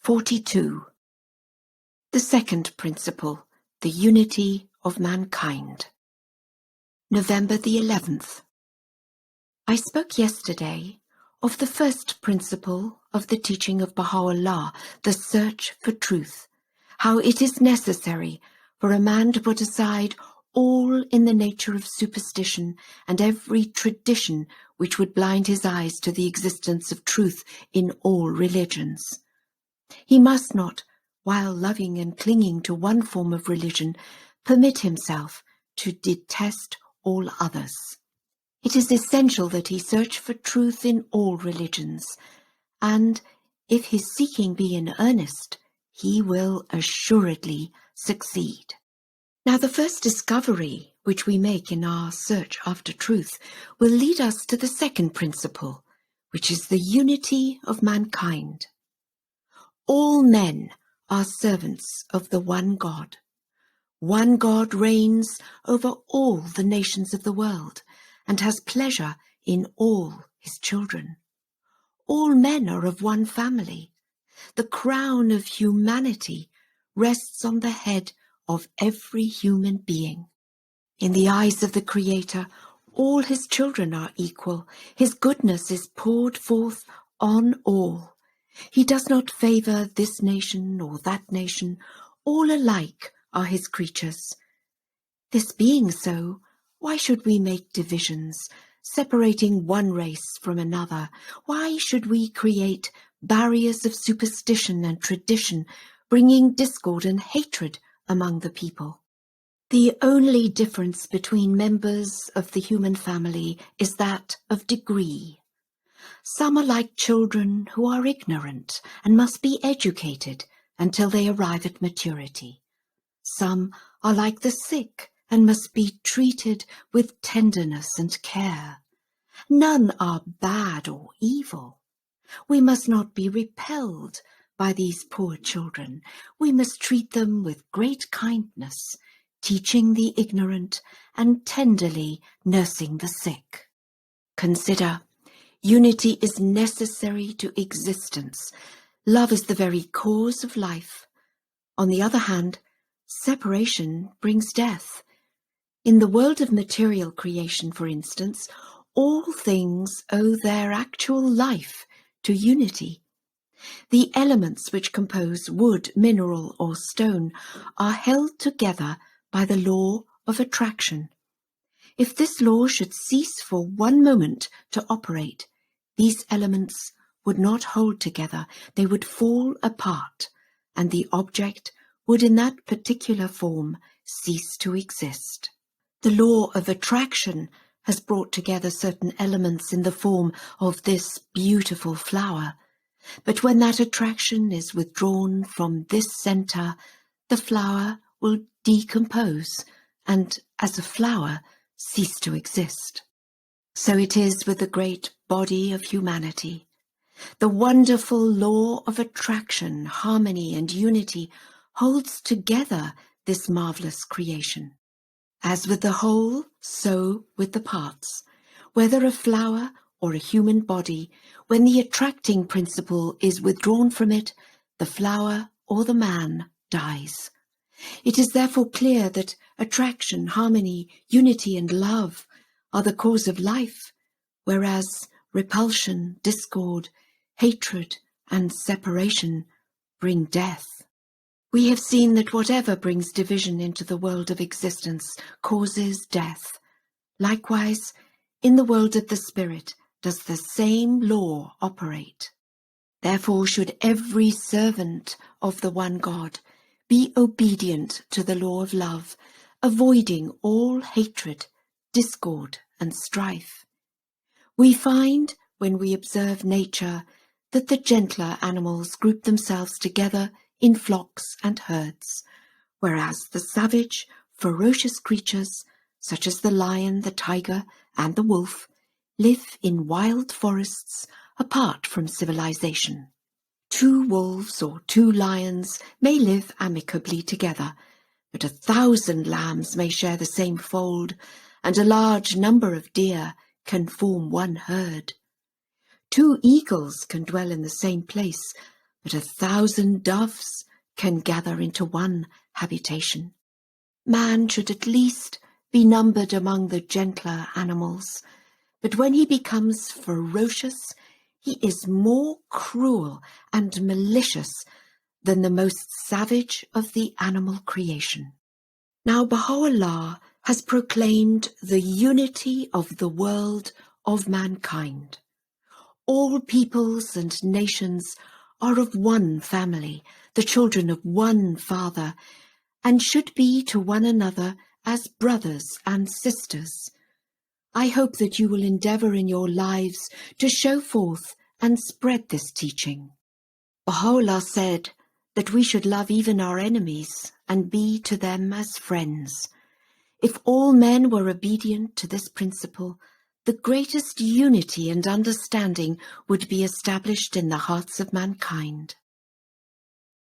42. The second principle, the unity of mankind. November the 11th. I spoke yesterday of the first principle of the teaching of Baha'u'llah, the search for truth, how it is necessary for a man to put aside all in the nature of superstition and every tradition which would blind his eyes to the existence of truth in all religions. He must not, while loving and clinging to one form of religion, permit himself to detest all others. It is essential that he search for truth in all religions, and if his seeking be in earnest, he will assuredly succeed. Now, the first discovery which we make in our search after truth will lead us to the second principle, which is the unity of mankind. All men are servants of the one God. One God reigns over all the nations of the world and has pleasure in all his children. All men are of one family. The crown of humanity rests on the head of every human being. In the eyes of the Creator, all his children are equal. His goodness is poured forth on all. He does not favor this nation or that nation. All alike are his creatures. This being so, why should we make divisions, separating one race from another? Why should we create barriers of superstition and tradition, bringing discord and hatred among the people? The only difference between members of the human family is that of degree. Some are like children who are ignorant and must be educated until they arrive at maturity. Some are like the sick and must be treated with tenderness and care. None are bad or evil. We must not be repelled by these poor children. We must treat them with great kindness, teaching the ignorant and tenderly nursing the sick. Consider, unity is necessary to existence. Love is the very cause of life. On the other hand, separation brings death. In the world of material creation, for instance, all things owe their actual life to unity. The elements which compose wood, mineral, or stone are held together by the law of attraction. If this law should cease for one moment to operate, these elements would not hold together, they would fall apart, and the object would in that particular form cease to exist. The law of attraction has brought together certain elements in the form of this beautiful flower, but when that attraction is withdrawn from this center, the flower will decompose and, as a flower, cease to exist. So it is with the great body of humanity. The wonderful law of attraction, harmony, and unity holds together this marvelous creation. As with the whole, so with the parts. Whether a flower or a human body, when the attracting principle is withdrawn from it, the flower or the man dies. It is therefore clear that attraction, harmony, unity, and love are the cause of life, whereas repulsion, discord, hatred, and separation bring death. We have seen that whatever brings division into the world of existence causes death. Likewise, in the world of the spirit does the same law operate. Therefore should every servant of the one God be obedient to the law of love, avoiding all hatred, discord, and strife. We find, when we observe nature, that the gentler animals group themselves together in flocks and herds, whereas the savage, ferocious creatures, such as the lion, the tiger, and the wolf, live in wild forests apart from civilization. 2 wolves or 2 lions may live amicably together, but 1,000 lambs may share the same fold, and a large number of deer can form one herd. 2 eagles can dwell in the same place, but 1,000 doves can gather into one habitation. Man should at least be numbered among the gentler animals, but when he becomes ferocious, he is more cruel and malicious than the most savage of the animal creation. Now Baha'u'llah has proclaimed the unity of the world of mankind. All peoples and nations are of one family, the children of one father, and should be to one another as brothers and sisters. I hope that you will endeavor in your lives to show forth and spread this teaching. Baha'u'llah said that we should love even our enemies and be to them as friends. If all men were obedient to this principle, the greatest unity and understanding would be established in the hearts of mankind.